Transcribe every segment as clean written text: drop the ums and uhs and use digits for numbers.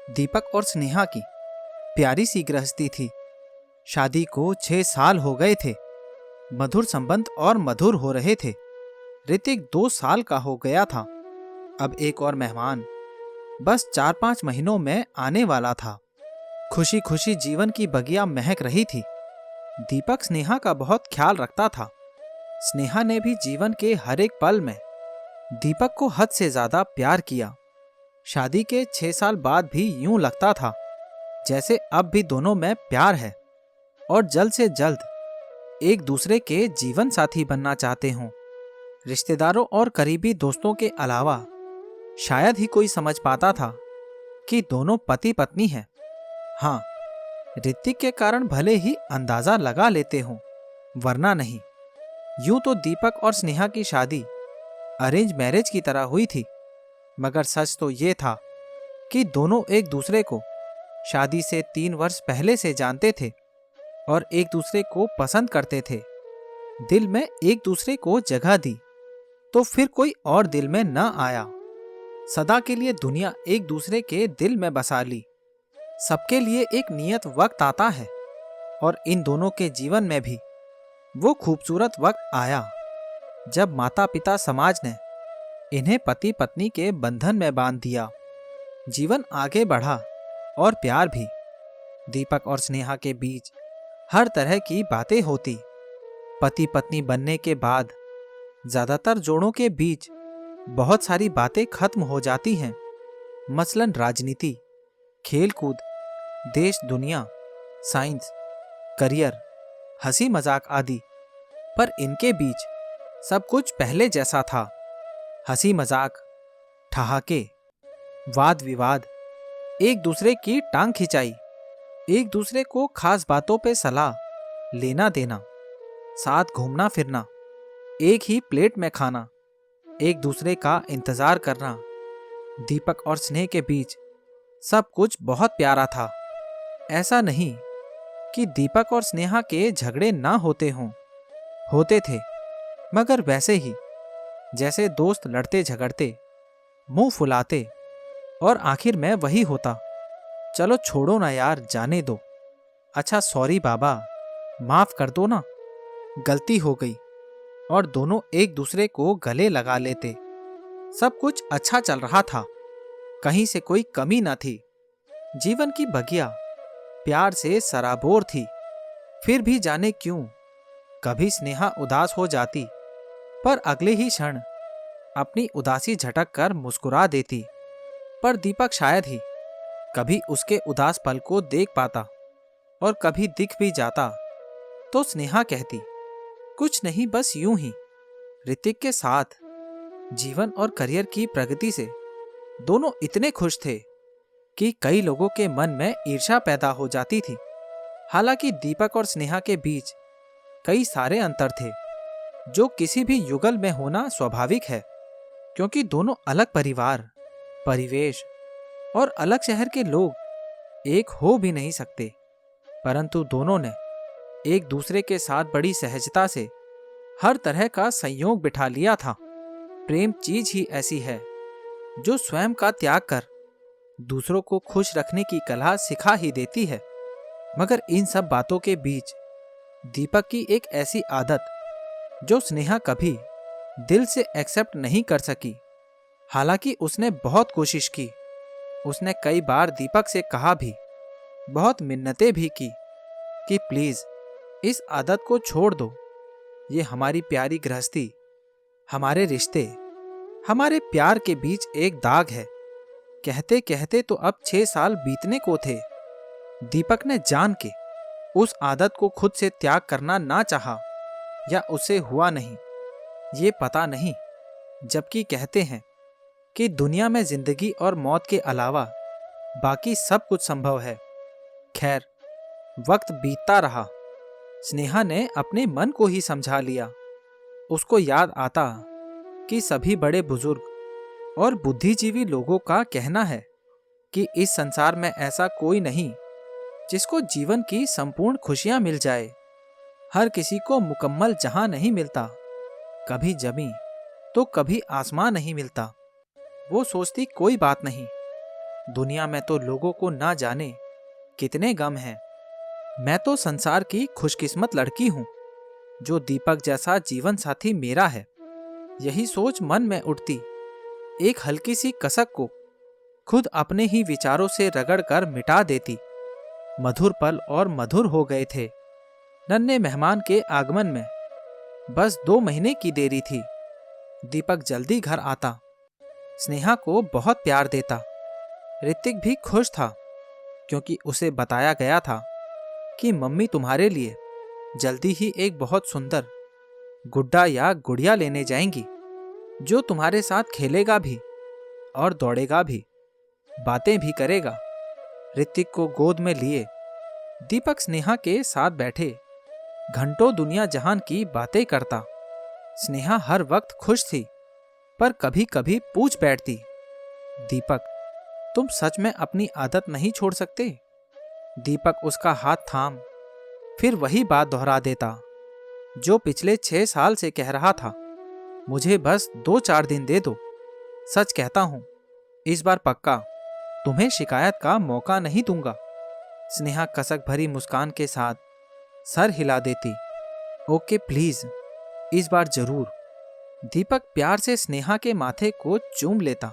दीपक और स्नेहा की प्यारी सी गृहस्थी थी। शादी को 6 साल हो गए थे। मधुर संबंध और मधुर हो रहे थे। ऋतिक 2 साल का हो गया था। अब एक और मेहमान बस 4-5 महीनों में आने वाला था। खुशी खुशी जीवन की बगिया महक रही थी। दीपक स्नेहा का बहुत ख्याल रखता था। स्नेहा ने भी जीवन के हर एक पल में दीपक को हद से ज्यादा प्यार किया। शादी के 6 साल बाद भी यूं लगता था जैसे अब भी दोनों में प्यार है और जल्द से जल्द एक दूसरे के जीवन साथी बनना चाहते हों। रिश्तेदारों और करीबी दोस्तों के अलावा शायद ही कोई समझ पाता था कि दोनों पति पत्नी हैं। हाँ, ऋतिक के कारण भले ही अंदाजा लगा लेते हों, वरना नहीं। यूं तो दीपक और स्नेहा की शादी अरेंज मैरिज की तरह हुई थी, मगर सच तो ये था कि दोनों एक दूसरे को शादी से 3 वर्ष पहले से जानते थे और एक दूसरे को पसंद करते थे। दिल में एक दूसरे को जगह दी तो फिर कोई और दिल में न आया। सदा के लिए दुनिया एक दूसरे के दिल में बसा ली। सबके लिए एक नियत वक्त आता है और इन दोनों के जीवन में भी वो खूबसूरत वक्त आया जब माता पिता समाज ने इन्हें पति पत्नी के बंधन में बांध दिया। जीवन आगे बढ़ा और प्यार भी। दीपक और स्नेहा के बीच हर तरह की बातें होती। पति पत्नी बनने के बाद ज्यादातर जोड़ों के बीच बहुत सारी बातें खत्म हो जाती हैं, मसलन राजनीति, खेलकूद, देश दुनिया, साइंस, करियर, हंसी मजाक आदि। पर इनके बीच सब कुछ पहले जैसा था। हंसी मजाक, ठहाके, वाद विवाद, एक दूसरे की टांग खिंचाई, एक दूसरे को खास बातों पे सलाह लेना देना, साथ घूमना फिरना, एक ही प्लेट में खाना, एक दूसरे का इंतजार करना। दीपक और स्नेह के बीच सब कुछ बहुत प्यारा था। ऐसा नहीं कि दीपक और स्नेहा के झगड़े ना होते हों, होते थे, मगर वैसे ही जैसे दोस्त लड़ते झगड़ते, मुंह फुलाते और आखिर में वही होता, चलो छोड़ो ना यार, जाने दो, अच्छा सॉरी बाबा, माफ कर दो ना, गलती हो गई, और दोनों एक दूसरे को गले लगा लेते। सब कुछ अच्छा चल रहा था, कहीं से कोई कमी न थी। जीवन की बगिया प्यार से सराबोर थी। फिर भी जाने क्यों कभी स्नेहा उदास हो जाती, पर अगले ही क्षण अपनी उदासी झटक कर मुस्कुरा देती। पर दीपक शायद ही कभी उसके उदास पल को देख पाता, और कभी दिख भी जाता तो स्नेहा कहती, कुछ नहीं, बस यूं ही। ऋतिक के साथ जीवन और करियर की प्रगति से दोनों इतने खुश थे कि कई लोगों के मन में ईर्ष्या पैदा हो जाती थी। हालांकि दीपक और स्नेहा के बीच कई सारे अंतर थे जो किसी भी युगल में होना स्वाभाविक है, क्योंकि दोनों अलग परिवार, परिवेश और अलग शहर के लोग एक हो भी नहीं सकते। परंतु दोनों ने एक दूसरे के साथ बड़ी सहजता से हर तरह का संयोग बिठा लिया था। प्रेम चीज ही ऐसी है जो स्वयं का त्याग कर दूसरों को खुश रखने की कला सिखा ही देती है। मगर इन सब बातों के बीच दीपक की एक ऐसी आदत जो स्नेहा कभी दिल से एक्सेप्ट नहीं कर सकी। हालांकि उसने बहुत कोशिश की। उसने कई बार दीपक से कहा भी, बहुत मिन्नतें भी की कि प्लीज इस आदत को छोड़ दो, ये हमारी प्यारी गृहस्थी, हमारे रिश्ते, हमारे प्यार के बीच एक दाग है। कहते कहते तो अब 6 साल बीतने को थे। दीपक ने जान के उस आदत को खुद से त्याग करना ना चाहा, या उसे हुआ नहीं, ये पता नहीं। जबकि कहते हैं कि दुनिया में जिंदगी और मौत के अलावा बाकी सब कुछ संभव है। खैर, वक्त बीतता रहा। स्नेहा ने अपने मन को ही समझा लिया। उसको याद आता कि सभी बड़े बुजुर्ग और बुद्धिजीवी लोगों का कहना है कि इस संसार में ऐसा कोई नहीं जिसको जीवन की संपूर्ण खुशियां मिल जाए। हर किसी को मुकम्मल जहां नहीं मिलता, कभी जमीन तो कभी आसमान नहीं मिलता। वो सोचती कोई बात नहीं, दुनिया में तो लोगों को ना जाने कितने गम हैं। मैं तो संसार की खुशकिस्मत लड़की हूँ जो दीपक जैसा जीवन साथी मेरा है। यही सोच मन में उठती एक हल्की सी कसक को खुद अपने ही विचारों से रगड़ कर मिटा देती। मधुर पल और मधुर हो गए थे। नन्हे मेहमान के आगमन में बस 2 महीने की देरी थी। दीपक जल्दी घर आता, स्नेहा को बहुत प्यार देता। ऋतिक भी खुश था क्योंकि उसे बताया गया था कि मम्मी तुम्हारे लिए जल्दी ही एक बहुत सुंदर गुड्डा या गुड़िया लेने जाएंगी जो तुम्हारे साथ खेलेगा भी और दौड़ेगा भी, बातें भी करेगा। ऋतिक को गोद में लिए दीपक स्नेहा के साथ बैठे घंटों दुनिया जहान की बातें करता। स्नेहा हर वक्त खुश थी पर कभी कभी पूछ बैठती, दीपक तुम सच में अपनी आदत नहीं छोड़ सकते? दीपक उसका हाथ थाम फिर वही बात दोहरा देता जो पिछले 6 साल से कह रहा था, मुझे बस 2-4 दिन दे दो। सच कहता हूं इस बार पक्का तुम्हें शिकायत का मौका नहीं दूंगा। स्नेहा कसक भरी मुस्कान के साथ सर हिला देती, ओके प्लीज, इस बार जरूर। दीपक प्यार से स्नेहा के माथे को चूम लेता,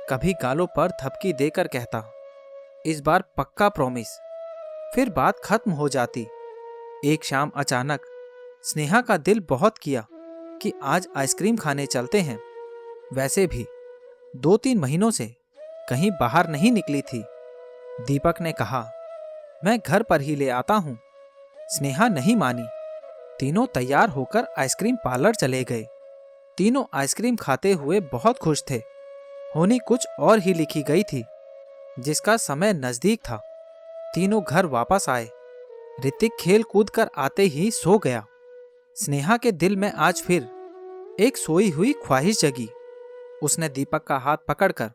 कभी गालों पर थपकी देकर कहता, इस बार पक्का प्रॉमिस। फिर बात खत्म हो जाती। एक शाम अचानक स्नेहा का दिल बहुत किया कि आज आइसक्रीम खाने चलते हैं। वैसे भी 2-3 महीनों से कहीं बाहर नहीं निकली थी। दीपक ने कहा, मैं घर पर ही ले आता हूं। स्नेहा नहीं मानी। तीनों तैयार होकर आइसक्रीम पार्लर चले गए। तीनों आइसक्रीम खाते हुए बहुत खुश थे। होनी कुछ और ही लिखी गई थी जिसका समय नजदीक था। तीनों घर वापस आए। ऋतिक खेल कूद कर आते ही सो गया। स्नेहा के दिल में आज फिर एक सोई हुई ख्वाहिश जगी। उसने दीपक का हाथ पकड़कर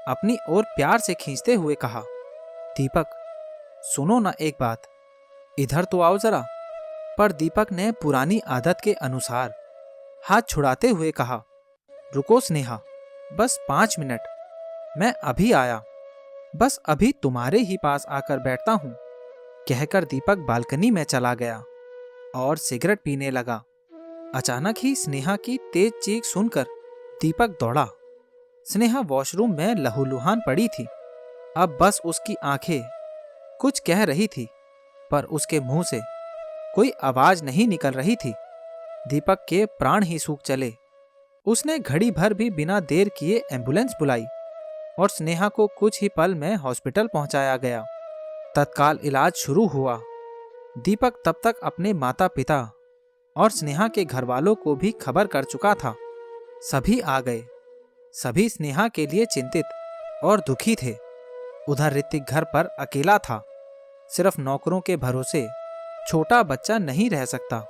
अपनी ओर प्यार से खींचते हुए कहा, दीपक सुनो ना एक बात, इधर तो आओ जरा। पर दीपक ने पुरानी आदत के अनुसार हाथ छुड़ाते हुए कहा, रुको स्नेहा, बस 5 मिनट, मैं अभी आया, बस अभी तुम्हारे ही पास आकर बैठता हूं। कहकर दीपक बालकनी में चला गया और सिगरेट पीने लगा। अचानक ही स्नेहा की तेज चीख सुनकर दीपक दौड़ा। स्नेहा वॉशरूम में लहूलुहान पड़ी थी। अब बस उसकी आंखें कुछ कह रही थी पर उसके मुंह से कोई आवाज नहीं निकल रही थी। दीपक के प्राण ही सूख चले। उसने घड़ी भर भी बिना देर किए एम्बुलेंस बुलाई और स्नेहा को कुछ ही पल में हॉस्पिटल पहुंचाया गया। तत्काल इलाज शुरू हुआ। दीपक तब तक अपने माता पिता और स्नेहा के घर वालों को भी खबर कर चुका था। सभी आ गए। सभी स्नेहा के लिए चिंतित और दुखी थे। उधर ऋतिक घर पर अकेला था। सिर्फ नौकरों के भरोसे छोटा बच्चा नहीं रह सकता,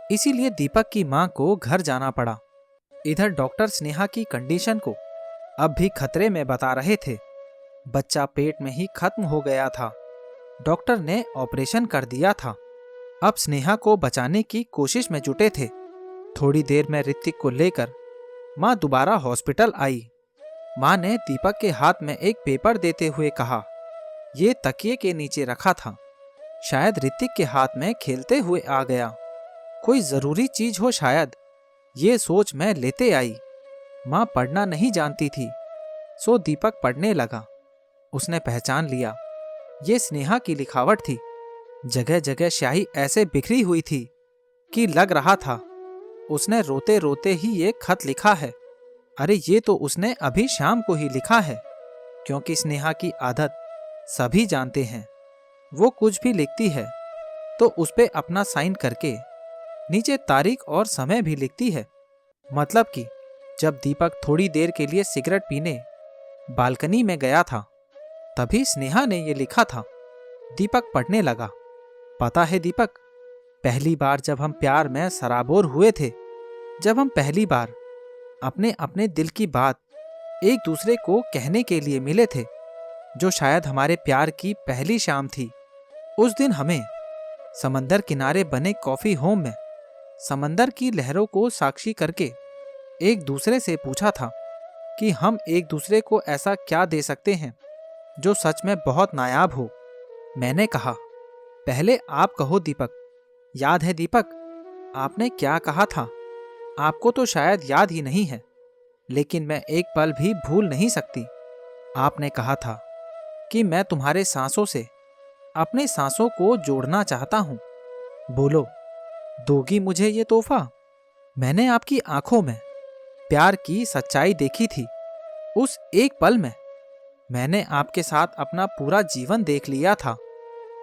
इसीलिए दीपक की मां को घर जाना पड़ा। इधर डॉक्टर स्नेहा की कंडीशन को अब भी खतरे में बता रहे थे। बच्चा पेट में ही खत्म हो गया था। डॉक्टर ने ऑपरेशन कर दिया था। अब स्नेहा को बचाने की कोशिश में जुटे थे। थोड़ी देर में ऋतिक को लेकर मां दोबारा हॉस्पिटल आई। मां ने दीपक के हाथ में एक पेपर देते हुए कहा, ये तकिए के नीचे रखा था, शायद ऋतिक के हाथ में खेलते हुए आ गया। कोई जरूरी चीज हो शायद, ये सोच मैं लेते आई। मां पढ़ना नहीं जानती थी, सो दीपक पढ़ने लगा। उसने पहचान लिया, ये स्नेहा की लिखावट थी। जगह जगह स्याही ऐसे बिखरी हुई थी कि लग रहा था उसने रोते रोते ही ये खत लिखा है। अरे ये तो उसने अभी शाम को ही लिखा है, क्योंकि स्नेहा की आदत सभी जानते हैं। वो कुछ भी लिखती है तो उस पे अपना साइन करके नीचे तारीख और समय भी लिखती है। मतलब कि जब दीपक थोड़ी देर के लिए सिगरेट पीने बालकनी में गया था तभी स्नेहा ने ये लिखा था। दीपक पढ़ने लगा, पता है दीपक, पहली बार जब हम प्यार में सराबोर हुए थे, जब हम पहली बार अपने अपने दिल की बात एक दूसरे को कहने के लिए मिले थे, जो शायद हमारे प्यार की पहली शाम थी। उस दिन हमें समंदर किनारे बने कॉफी होम में समंदर की लहरों को साक्षी करके एक दूसरे से पूछा था कि हम एक दूसरे को ऐसा क्या दे सकते हैं जो सच में बहुत नायाब हो। मैंने कहा, पहले आप कहो दीपक। याद है दीपक, आपने क्या कहा था? आपको तो शायद याद ही नहीं है, लेकिन मैं एक पल भी भूल नहीं सकती। आपने कहा था कि मैं तुम्हारे सांसों से अपने सांसों को जोड़ना चाहता हूं। बोलो, दोगी मुझे ये तोहफा? मैंने आपकी आंखों में प्यार की सच्चाई देखी थी। उस एक पल में मैंने आपके साथ अपना पूरा जीवन देख लिया था।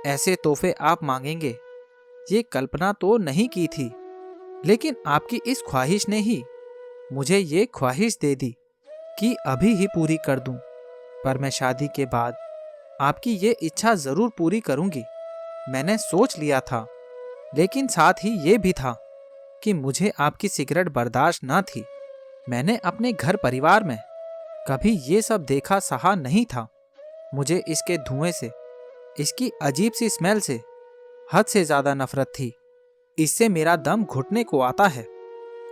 ऐसे तोहफे आप मांगेंगे, ये कल्पना तो नहीं की थी, लेकिन आपकी इस ख्वाहिश ने ही मुझे ये ख्वाहिश दे दी कि अभी ही पूरी कर दूं। पर मैं शादी के बाद आपकी ये इच्छा जरूर पूरी करूंगी, मैंने सोच लिया था। लेकिन साथ ही ये भी था कि मुझे आपकी सिगरेट बर्दाश्त ना थी। मैंने अपने घर परिवार में कभी ये सब देखा सहा नहीं था। मुझे इसके धुएं से, इसकी अजीब सी स्मेल से हद से ज्यादा नफरत थी। इससे मेरा दम घुटने को आता है।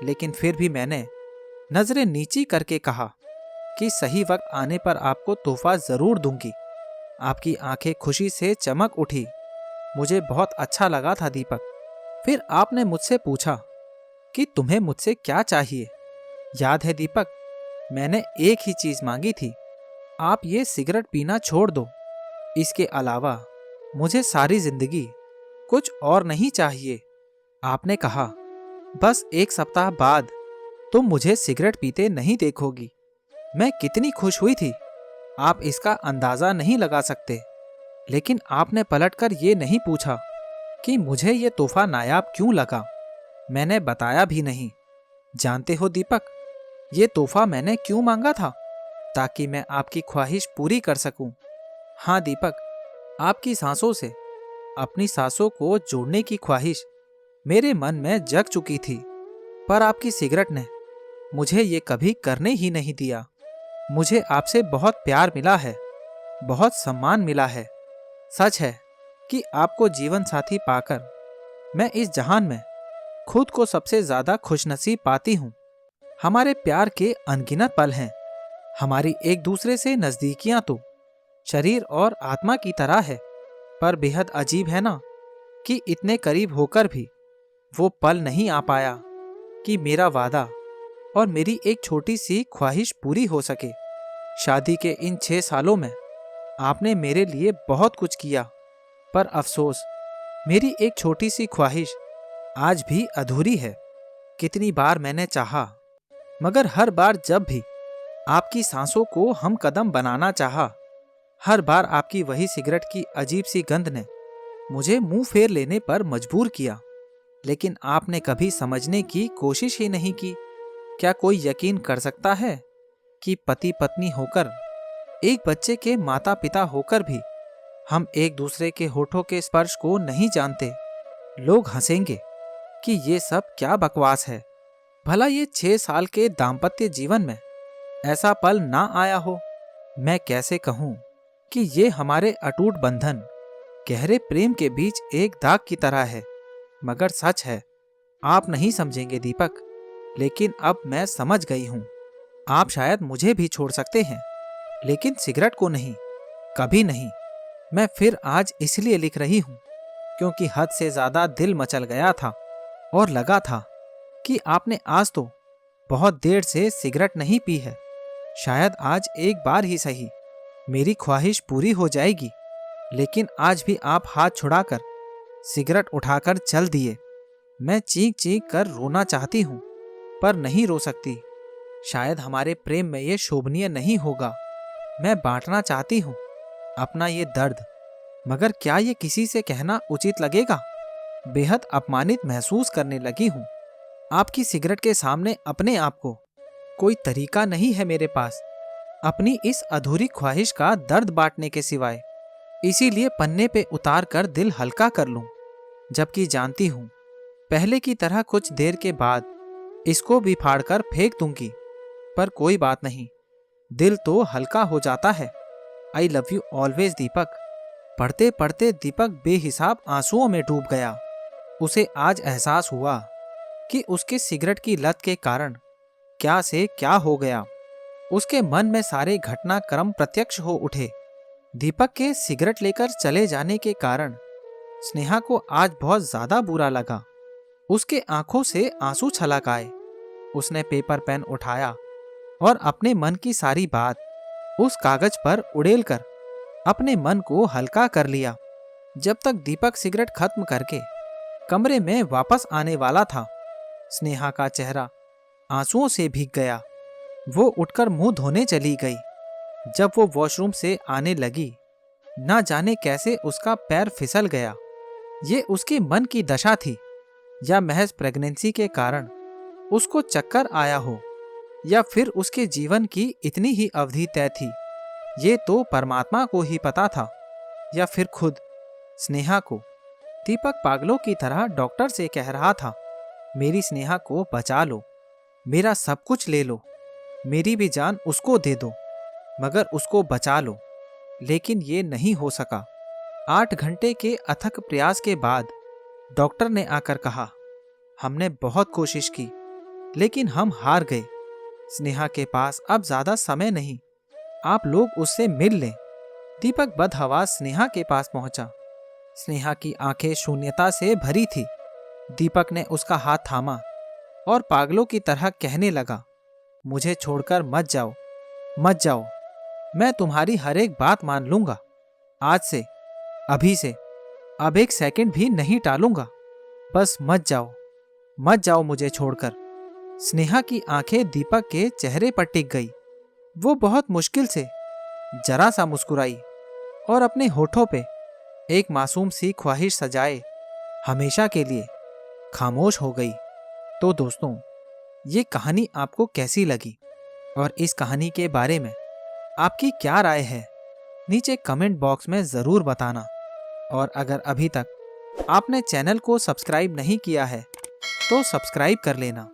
लेकिन फिर भी मैंने नजरें नीची करके कहा कि सही वक्त आने पर आपको तोहफा जरूर दूंगी। आपकी आंखें खुशी से चमक उठी। मुझे बहुत अच्छा लगा था दीपक। फिर आपने मुझसे पूछा कि तुम्हें मुझसे क्या चाहिए। याद है दीपक, मैंने एक ही चीज मांगी थी, आप ये सिगरेट पीना छोड़ दो। इसके अलावा मुझे सारी जिंदगी कुछ और नहीं चाहिए। आपने कहा, बस एक सप्ताह बाद तुम मुझे सिगरेट पीते नहीं देखोगी। मैं कितनी खुश हुई थी, आप इसका अंदाजा नहीं लगा सकते। लेकिन आपने पलटकर ये नहीं पूछा कि मुझे ये तोहफा नायाब क्यों लगा। मैंने बताया भी नहीं। जानते हो दीपक, ये तोहफा मैंने क्यों मांगा था? ताकि मैं आपकी ख्वाहिश पूरी कर सकूं। हाँ दीपक, आपकी सांसों से अपनी सांसों को जोड़ने की ख्वाहिश मेरे मन में जग चुकी थी, पर आपकी सिगरेट ने मुझे ये कभी करने ही नहीं दिया। मुझे आपसे बहुत प्यार मिला है, बहुत सम्मान मिला है। सच है कि आपको जीवन साथी पाकर मैं इस जहान में खुद को सबसे ज्यादा खुशनसीब पाती हूँ। हमारे प्यार के अनगिनत पल हैं। हमारी एक दूसरे से नजदीकियां तो शरीर और आत्मा की तरह है। पर बेहद अजीब है ना कि इतने करीब होकर भी वो पल नहीं आ पाया कि मेरा वादा और मेरी एक छोटी सी ख्वाहिश पूरी हो सके। शादी के इन 6 सालों में आपने मेरे लिए बहुत कुछ किया, पर अफसोस मेरी एक छोटी सी ख्वाहिश आज भी अधूरी है। कितनी बार मैंने चाहा, मगर हर बार जब भी आपकी सांसों को हम कदम बनाना चाहा, हर बार आपकी वही सिगरेट की अजीब सी गंध ने मुझे मुंह फेर लेने पर मजबूर किया। लेकिन आपने कभी समझने की कोशिश ही नहीं की। क्या कोई यकीन कर सकता है कि पति पत्नी होकर, एक बच्चे के माता पिता होकर भी हम एक दूसरे के होठों के स्पर्श को नहीं जानते? लोग हंसेंगे कि ये सब क्या बकवास है। भला ये 6 साल के दाम्पत्य जीवन में ऐसा पल ना आया हो? मैं कैसे कहूं कि ये हमारे अटूट बंधन, गहरे प्रेम के बीच एक दाग की तरह है। मगर सच है, आप नहीं समझेंगे दीपक, लेकिन अब मैं समझ गई हूं। आप शायद मुझे भी छोड़ सकते हैं, लेकिन सिगरेट को नहीं, कभी नहीं। मैं फिर आज इसलिए लिख रही हूं क्योंकि हद से ज्यादा दिल मचल गया था और लगा था कि आपने आज तो बहुत देर से सिगरेट नहीं पी है। शायद आज एक बार ही सही मेरी ख्वाहिश पूरी हो जाएगी। लेकिन आज भी आप हाथ छुड़ाकर सिगरेट उठाकर चल दिए। मैं चीख चीख कर रोना चाहती हूँ, पर नहीं रो सकती। शायद हमारे प्रेम में ये शोभनीय नहीं होगा। मैं बांटना चाहती हूँ अपना ये दर्द, मगर क्या ये किसी से कहना उचित लगेगा? बेहद अपमानित महसूस करने लगी हूँ। आपकी सिगरेट के सामने अपने आप को कोई तरीका नहीं है मेरे पास, अपनी इस अधूरी ख्वाहिश का दर्द बांटने के सिवाय। इसीलिए पन्ने पे उतार कर दिल हल्का कर लूं, जबकि जानती हूं पहले की तरह कुछ देर के बाद इसको भी फाड़ कर फेंक दूंगी। पर कोई बात नहीं, दिल तो हल्का हो जाता है। आई लव यू ऑलवेज दीपक। पढ़ते पढ़ते दीपक बेहिसाब आंसुओं में डूब गया। उसे आज एहसास हुआ कि उसके सिगरेट की लत के कारण क्या से क्या हो गया। उसके मन में सारे घटनाक्रम प्रत्यक्ष हो उठे। दीपक के सिगरेट लेकर चले जाने के कारण स्नेहा को आज बहुत ज्यादा बुरा लगा। उसके आंखों से आंसू छलक आए। उसने पेपर पेन उठाया और अपने मन की सारी बात उस कागज पर उड़ेल कर अपने मन को हल्का कर लिया। जब तक दीपक सिगरेट खत्म करके कमरे में वापस आने वाला था, स्नेहा का चेहरा आंसुओं से भीग गया। वो उठकर मुंह धोने चली गई। जब वो वॉशरूम से आने लगी, ना जाने कैसे उसका पैर फिसल गया। ये उसके मन की दशा थी या महज प्रेगनेंसी के कारण उसको चक्कर आया हो, या फिर उसके जीवन की इतनी ही अवधि तय थी। ये तो परमात्मा को ही पता था, या फिर खुद स्नेहा को। दीपक पागलों की तरह डॉक्टर से कह रहा था, मेरी स्नेहा को बचा लो, मेरा सब कुछ ले लो, मेरी भी जान उसको दे दो, मगर उसको बचा लो। लेकिन ये नहीं हो सका। 8 घंटे के अथक प्रयास के बाद डॉक्टर ने आकर कहा, हमने बहुत कोशिश की लेकिन हम हार गए। स्नेहा के पास अब ज्यादा समय नहीं, आप लोग उससे मिल लें। दीपक बदहवास स्नेहा के पास पहुंचा। स्नेहा की आंखें शून्यता से भरी थी। दीपक ने उसका हाथ थामा और पागलों की तरह कहने लगा, मुझे छोड़कर मत जाओ, मत जाओ। मैं तुम्हारी हर एक बात मान लूंगा। आज से, अभी से, अब 1 सेकंड भी नहीं टालूंगा। बस मत जाओ, मत जाओ मुझे छोड़कर। स्नेहा की आंखें दीपक के चेहरे पर टिक गई। वो बहुत मुश्किल से जरा सा मुस्कुराई और अपने होठों पे एक मासूम सी ख्वाहिश सजाए हमेशा के लिए खामोश हो गई। तो दोस्तों, ये कहानी आपको कैसी लगी और इस कहानी के बारे में आपकी क्या राय है, नीचे कमेंट बॉक्स में ज़रूर बताना। और अगर अभी तक आपने चैनल को सब्सक्राइब नहीं किया है तो सब्सक्राइब कर लेना।